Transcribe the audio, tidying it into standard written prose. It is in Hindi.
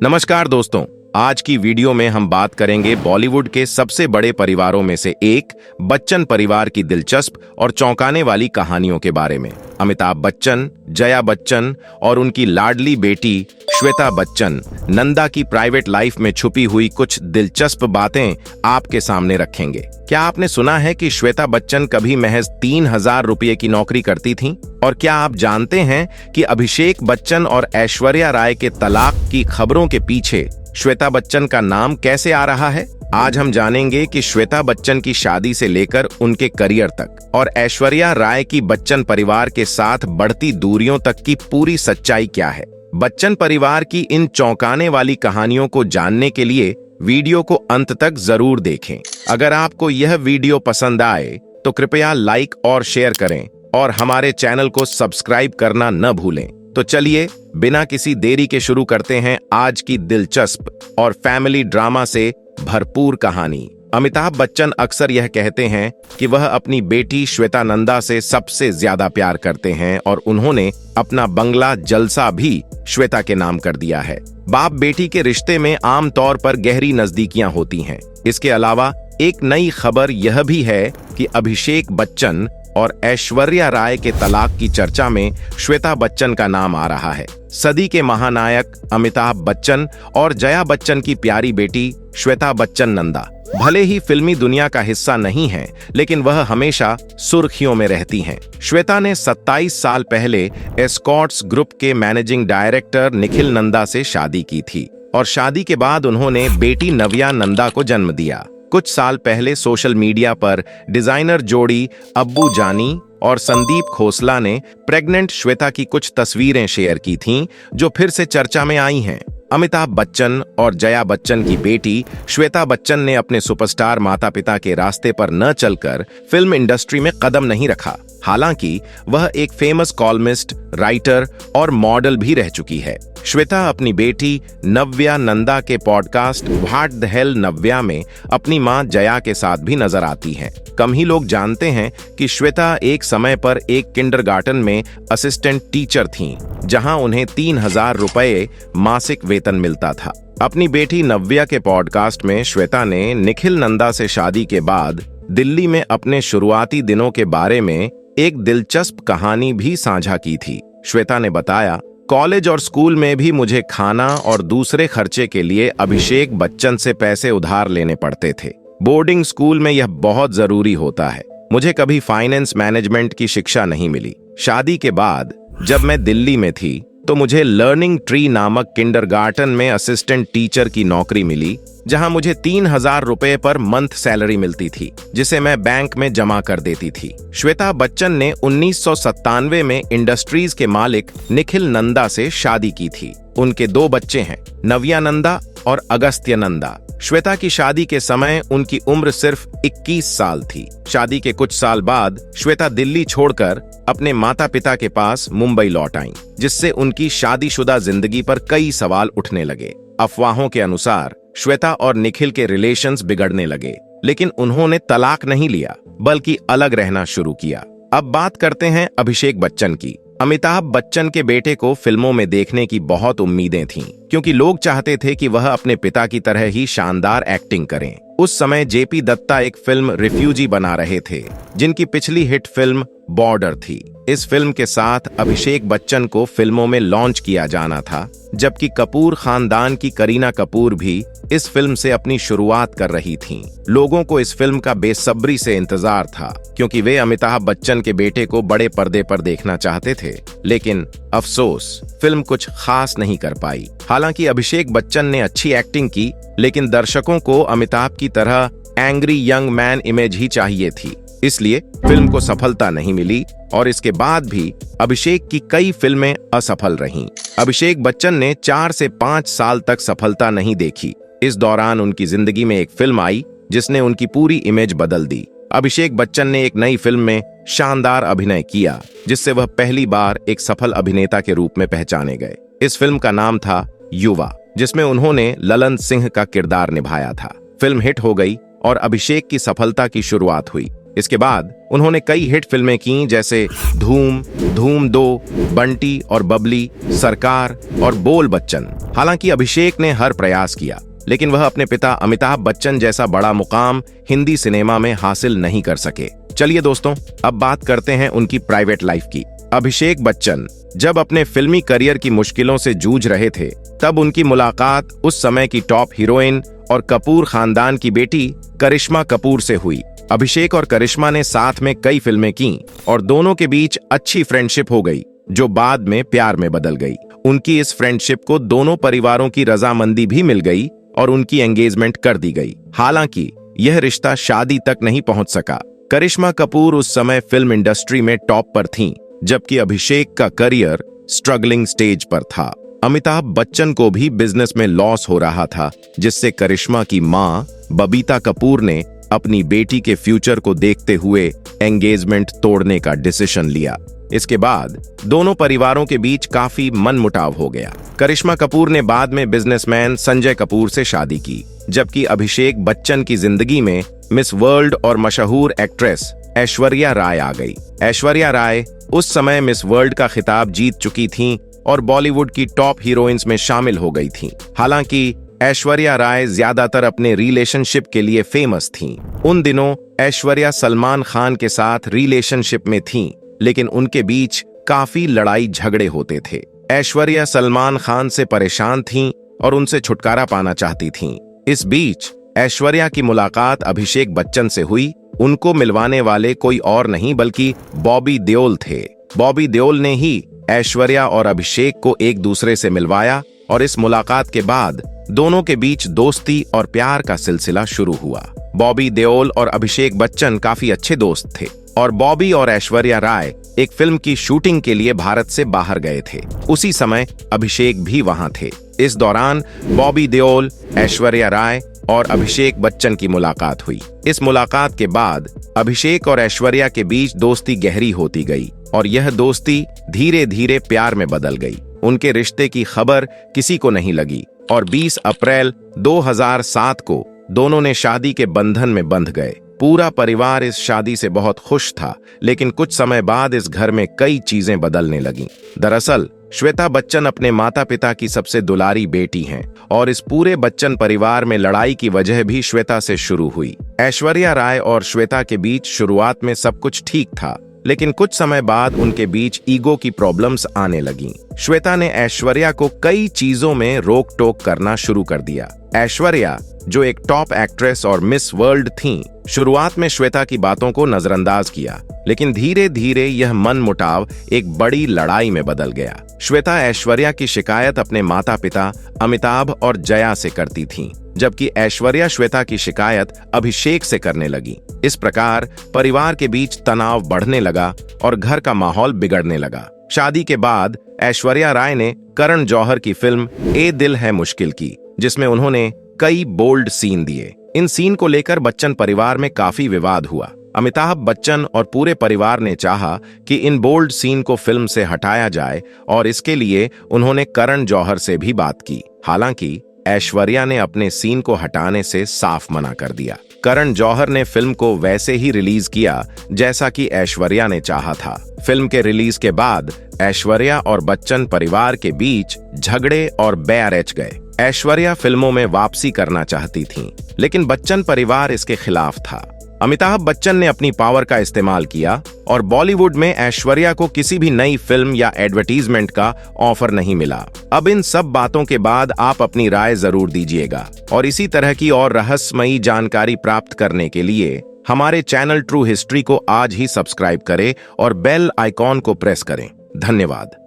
नमस्कार दोस्तों, आज की वीडियो में हम बात करेंगे बॉलीवुड के सबसे बड़े परिवारों में से एक बच्चन परिवार की दिलचस्प और चौंकाने वाली कहानियों के बारे में। अमिताभ बच्चन, जया बच्चन और उनकी लाडली बेटी श्वेता बच्चन नंदा की प्राइवेट लाइफ में छुपी हुई कुछ दिलचस्प बातें आपके सामने रखेंगे। क्या आपने सुना है कि श्वेता बच्चन कभी महज 3,000 रुपये की नौकरी करती थीं? और क्या आप जानते हैं कि अभिषेक बच्चन और ऐश्वर्या राय के तलाक की खबरों के पीछे श्वेता बच्चन का नाम कैसे आ रहा है? आज हम जानेंगे कि श्वेता बच्चन की शादी से लेकर उनके करियर तक और ऐश्वर्या राय की बच्चन परिवार के साथ बढ़ती दूरियों तक की पूरी सच्चाई क्या है। बच्चन परिवार की इन चौंकाने वाली कहानियों को जानने के लिए वीडियो को अंत तक जरूर देखें। अगर आपको यह वीडियो पसंद आए तो कृपया लाइक और शेयर करें और हमारे चैनल को सब्सक्राइब करना न भूलें। तो चलिए बिना किसी देरी के शुरू करते हैं आज की दिलचस्प और फैमिली ड्रामा से भरपूर कहानी। अमिताभ बच्चन अक्सर यह कहते हैं कि वह अपनी बेटी श्वेता नंदा से सबसे ज्यादा प्यार करते हैं और उन्होंने अपना बंगला जलसा भी श्वेता के नाम कर दिया है। बाप बेटी के रिश्ते में आमतौर पर गहरी नजदीकियां होती हैं। इसके अलावा एक नई खबर यह भी है कि अभिषेक बच्चन और ऐश्वर्या राय के तलाक की चर्चा में श्वेता बच्चन का नाम आ रहा है। सदी के महानायक अमिताभ बच्चन और जया बच्चन की प्यारी बेटी श्वेता बच्चन नंदा भले ही फिल्मी दुनिया का हिस्सा नहीं है, लेकिन वह हमेशा सुर्खियों में रहती हैं। श्वेता ने 27 साल पहले एस्कॉर्ट्स ग्रुप के मैनेजिंग डायरेक्टर निखिल नंदा से शादी की थी और शादी के बाद उन्होंने बेटी नव्या नंदा को जन्म दिया। कुछ साल पहले सोशल मीडिया पर डिजाइनर जोड़ी अब्बू जानी और संदीप खोसला ने प्रेग्नेंट श्वेता की कुछ तस्वीरें शेयर की थीं, जो फिर से चर्चा में आई हैं। अमिताभ बच्चन और जया बच्चन की बेटी श्वेता बच्चन ने अपने सुपरस्टार माता पिता के रास्ते पर न चलकर फिल्म इंडस्ट्री में कदम नहीं रखा। हालांकि वह एक फेमस कॉलमिस्ट, राइटर और मॉडल भी रह चुकी है। श्वेता अपनी बेटी नव्या नंदा के पॉडकास्ट व्हाट द हेल नव्या में अपनी मां जया के साथ भी नजर आती हैं। कम ही लोग जानते हैं कि श्वेता एक समय पर एक किंडरगार्टन में असिस्टेंट टीचर थीं, जहां उन्हें 3,000 रुपये मासिक वेतन मिलता था। अपनी बेटी नव्या के पॉडकास्ट में श्वेता ने निखिल नंदा से शादी के बाद दिल्ली में अपने शुरुआती दिनों के बारे में एक दिलचस्प कहानी भी साझा की थी। श्वेता ने बताया, कॉलेज और स्कूल में भी मुझे खाना और दूसरे खर्चे के लिए अभिषेक बच्चन से पैसे उधार लेने पड़ते थे। बोर्डिंग स्कूल में यह बहुत जरूरी होता है। मुझे कभी फाइनेंस मैनेजमेंट की शिक्षा नहीं मिली। शादी के बाद जब मैं दिल्ली में थी तो मुझे लर्निंग ट्री नामक किंडरगार्टन में असिस्टेंट टीचर की नौकरी मिली, जहां मुझे 3,000 रुपये पर मंथ सैलरी मिलती थी, जिसे मैं बैंक में जमा कर देती थी। श्वेता बच्चन ने 1997 में इंडस्ट्रीज के मालिक निखिल नंदा से शादी की थी। उनके 2 बच्चे हैं, नव्या नंदा और अगस्त्य नंदा। श्वेता की शादी के समय उनकी उम्र सिर्फ 21 साल थी। शादी के कुछ साल बाद श्वेता दिल्ली छोड़कर अपने माता पिता के पास मुंबई लौट आईं, जिससे उनकी शादीशुदा जिंदगी पर कई सवाल उठने लगे। अफवाहों के अनुसार श्वेता और निखिल के रिलेशंस बिगड़ने लगे, लेकिन उन्होंने तलाक नहीं लिया, बल्कि अलग रहना शुरू किया। अब बात करते हैं अभिषेक बच्चन की। अमिताभ बच्चन के बेटे को फिल्मों में देखने की बहुत उम्मीदें थीं, क्योंकि लोग चाहते थे कि वह अपने पिता की तरह ही शानदार एक्टिंग करें। उस समय जेपी दत्ता एक फिल्म रिफ्यूजी बना रहे थे, जिनकी पिछली हिट फिल्म बॉर्डर थी। इस फिल्म के साथ अभिषेक बच्चन को फिल्मों में लॉन्च किया जाना था, जबकि कपूर खानदान की करीना कपूर भी इस फिल्म से अपनी शुरुआत कर रही थीं। लोगों को इस फिल्म का बेसब्री से इंतजार था, क्योंकि वे अमिताभ बच्चन के बेटे को बड़े पर्दे पर देखना चाहते थे। लेकिन अफसोस, फिल्म कुछ खास नहीं कर पाई। हालांकि अभिषेक बच्चन ने अच्छी एक्टिंग की, लेकिन दर्शकों को अमिताभ की तरह एंग्री यंग मैन इमेज ही चाहिए थी। इसलिए फिल्म को सफलता नहीं मिली और इसके बाद भी अभिषेक की कई फिल्में असफल रहीं। अभिषेक बच्चन ने 4 से 5 साल तक सफलता नहीं देखी। इस दौरान उनकी जिंदगी में एक फिल्म आई जिसने उनकी पूरी इमेज बदल दी। अभिषेक बच्चन ने एक नई फिल्म में शानदार अभिनय किया, जिससे वह पहली बार एक सफल अभिनेता के रूप में पहचाने गए। इस फिल्म का नाम था युवा, जिसमें उन्होंने ललन सिंह का किरदार निभाया था। फिल्म हिट हो गई और अभिषेक की सफलता की शुरुआत हुई। इसके बाद उन्होंने कई हिट फिल्में की जैसे धूम, धूम 2, बंटी और बबली, सरकार और बोल बच्चन। हालांकि अभिषेक ने हर प्रयास किया, लेकिन वह अपने पिता अमिताभ बच्चन जैसा बड़ा मुकाम हिंदी सिनेमा में हासिल नहीं कर सके। चलिए दोस्तों, अब बात करते हैं उनकी प्राइवेट लाइफ की। अभिषेक बच्चन जब अपने फिल्मी करियर की मुश्किलों से जूझ रहे थे, तब उनकी मुलाकात उस समय की टॉप हीरोइन और कपूर खानदान की बेटी करिश्मा कपूर से हुई। अभिषेक और करिश्मा ने साथ में कई फिल्में की और दोनों के बीच अच्छी फ्रेंडशिप हो गई, जो बाद में प्यार में बदल गई। उनकी इस फ्रेंडशिप को दोनों परिवारों की रजामंदी भी मिल गई और उनकी एंगेजमेंट कर दी गई। हालांकि यह रिश्ता शादी तक नहीं पहुंच सका। करिश्मा कपूर उस समय फिल्म इंडस्ट्री में टॉप पर थीं, जबकि अभिषेक का करियर स्ट्रगलिंग स्टेज पर था। अमिताभ बच्चन को भी बिजनेस में लॉस हो रहा था, जिससे करिश्मा की मां बबीता कपूर ने अपनी बेटी के फ्यूचर को देखते हुए एंगेजमेंट तोड़ने का डिसीजन लिया। इसके बाद दोनों परिवारों के बीच काफी मनमुटाव हो गया। करिश्मा कपूर ने बाद में बिजनेसमैन संजय कपूर से शादी की, जबकि अभिषेक बच्चन की जिंदगी में मिस वर्ल्ड और मशहूर एक्ट्रेस ऐश्वर्या राय आ गई। ऐश्वर्या राय उस समय मिस वर्ल्ड का खिताब जीत चुकी थीं और बॉलीवुड की टॉप हीरोइंस में शामिल हो गई थीं। हालांकि ऐश्वर्या राय ज्यादातर अपने रिलेशनशिप के लिए फेमस थीं। उन दिनों ऐश्वर्या सलमान खान के साथ रिलेशनशिप में थीं, लेकिन उनके बीच काफी लड़ाई झगड़े होते थे। ऐश्वर्या सलमान खान से परेशान थीं और उनसे छुटकारा पाना चाहती थीं। इस बीच ऐश्वर्या की मुलाकात अभिषेक बच्चन से हुई। उनको मिलवाने वाले कोई और नहीं बल्कि बॉबी देओल थे। बॉबी देओल ने ही ऐश्वर्या और अभिषेक को एक दूसरे से मिलवाया और इस मुलाकात के बाद दोनों के बीच दोस्ती और प्यार का सिलसिला शुरू हुआ। बॉबी देओल और अभिषेक बच्चन काफी अच्छे दोस्त थे और बॉबी और ऐश्वर्या राय एक फिल्म की शूटिंग के लिए भारत से बाहर गए थे। उसी समय अभिषेक भी वहां थे। इस दौरान बॉबी देओल, ऐश्वर्या राय और अभिषेक बच्चन की मुलाकात हुई। इस मुलाकात के बाद अभिषेक और ऐश्वर्या के बीच दोस्ती गहरी होती गई और यह दोस्ती धीरे धीरे प्यार में बदल गई। उनके रिश्ते की खबर किसी को नहीं लगी और 20 अप्रैल 2007 को दोनों ने शादी के बंधन में बंध गए। पूरा परिवार इस शादी से बहुत खुश था, लेकिन कुछ समय बाद इस घर में कई चीजें बदलने लगीं। दरअसल श्वेता बच्चन अपने माता पिता की सबसे दुलारी बेटी हैं और इस पूरे बच्चन परिवार में लड़ाई की वजह भी श्वेता से शुरू हुई। ऐश्वर्या राय और श्वेता के बीच शुरुआत में सब कुछ ठीक था, लेकिन कुछ समय बाद उनके बीच ईगो की प्रॉब्लम्स आने लगीं। श्वेता ने ऐश्वर्या को कई चीजों में रोक टोक करना शुरू कर दिया। ऐश्वर्या, जो एक टॉप एक्ट्रेस और मिस वर्ल्ड थीं, शुरुआत में श्वेता की बातों को नजरअंदाज किया, लेकिन धीरे धीरे यह मनमुटाव एक बड़ी लड़ाई में बदल गया। श्वेता ऐश्वर्या की शिकायत अपने माता पिता अमिताभ और जया से करती थीं, जबकि ऐश्वर्या श्वेता की शिकायत अभिषेक से करने लगी। इस प्रकार परिवार के बीच तनाव बढ़ने लगा और घर का माहौल बिगड़ने लगा। शादी के बाद ऐश्वर्या राय ने करण जौहर की फिल्म ए दिल है मुश्किल की, जिसमें उन्होंने कई बोल्ड सीन दिए। इन सीन को लेकर बच्चन परिवार में काफी विवाद हुआ। अमिताभ बच्चन और पूरे परिवार ने चाहा कि इन बोल्ड सीन को फिल्म से हटाया जाए और इसके लिए उन्होंने करण जौहर से भी बात की। हालांकि ऐश्वर्या ने अपने सीन को हटाने से साफ मना कर दिया। करण जौहर ने फिल्म को वैसे ही रिलीज किया जैसा कि ऐश्वर्या ने चाहा था। फिल्म के रिलीज के बाद ऐश्वर्या और बच्चन परिवार के बीच झगड़े और बैरच गए। ऐश्वर्या फिल्मों में वापसी करना चाहती थीं, लेकिन बच्चन परिवार इसके खिलाफ था। अमिताभ बच्चन ने अपनी पावर का इस्तेमाल किया और बॉलीवुड में ऐश्वर्या को किसी भी नई फिल्म या एडवर्टीजमेंट का ऑफर नहीं मिला। अब इन सब बातों के बाद आप अपनी राय जरूर दीजिएगा और इसी तरह की और रहस्यमयी जानकारी प्राप्त करने के लिए हमारे चैनल ट्रू हिस्ट्री को आज ही सब्सक्राइब करें और बेल आइकॉन को प्रेस करें। धन्यवाद।